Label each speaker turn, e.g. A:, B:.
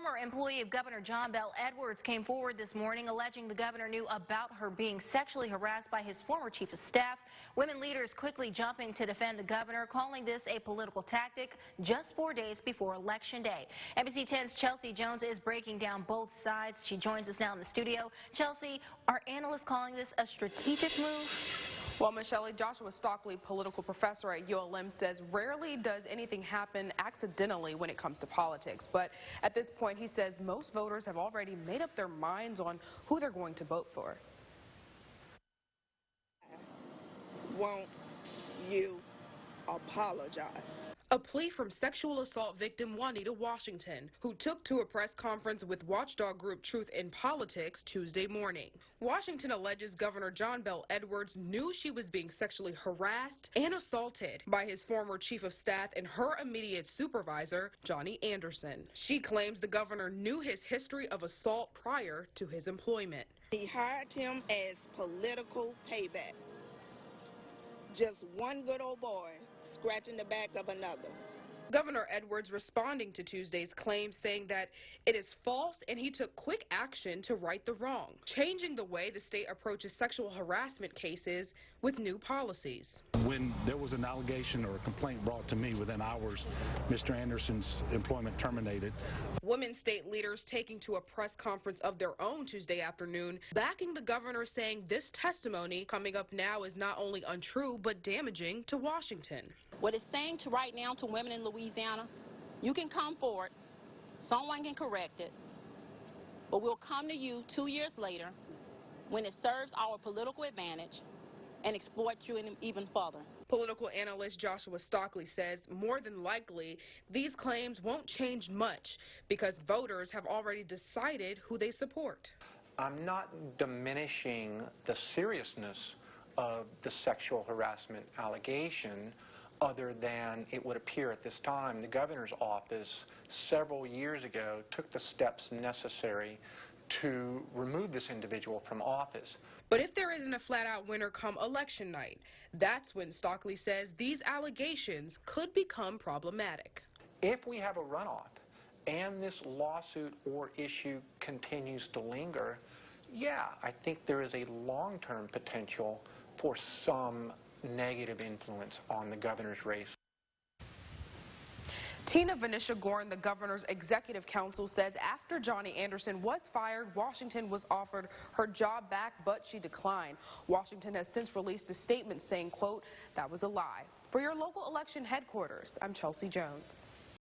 A: former employee of Governor John Bel Edwards came forward this morning alleging the governor knew about her being sexually harassed by his former chief of staff. Women leaders quickly jumping to defend the governor, calling this a political tactic just 4 days before Election Day. NBC 10's Chelsea Jones is breaking down both sides. She joins us now in the studio. Chelsea, are analysts calling this a strategic move?
B: Well, Michelle, Joshua Stockley, political professor at ULM, says rarely does anything happen accidentally when it comes to politics. But at this point, he says most voters have already made up their minds on who they're going to vote for.
C: Won't you apologize?
B: A plea from sexual assault victim Juanita Washington, who took to a press conference with watchdog group Truth in Politics Tuesday morning. Washington alleges Governor John Bel Edwards knew she was being sexually harassed and assaulted by his former chief of staff and her immediate supervisor, Johnny Anderson. She claims the governor knew his history of assault prior to his employment.
C: He hired him as political payback. Just one good old boy scratching the back of another.
B: Governor Edwards responding to Tuesday's claims, saying that it is false and he took quick action to right the wrong, changing the way the state approaches sexual harassment cases with new policies.
D: When there was an allegation or a complaint brought to me, within hours, Mr. Anderson's employment terminated.
B: Women state leaders taking to a press conference of their own Tuesday afternoon, backing the governor, saying this testimony coming up now is not only untrue but damaging to Washington.
E: What it's saying to right now to women in Louisiana, you can come forward, someone can correct it, but we'll come to you 2 years later when it serves our political advantage and exploit you even further.
B: Political analyst Joshua Stockley says more than likely these claims won't change much because voters have already decided who they support.
F: I'm not diminishing the seriousness of the sexual harassment allegation, other than it would appear at this time the governor's office several years ago took the steps necessary to remove this individual from office.
B: But if there isn't a flat-out winner come election night, that's when Stockley says these allegations could become problematic.
F: If we have a runoff and this lawsuit or issue continues to linger, yeah, I think there is a long-term potential for some negative influence on the governor's race.
B: Tina Venetia Gorn, the governor's executive counsel, says after Johnny Anderson was fired, Washington was offered her job back, but she declined. Washington has since released a statement saying, quote, "That was a lie." For your local election headquarters, I'm Chelsea Jones.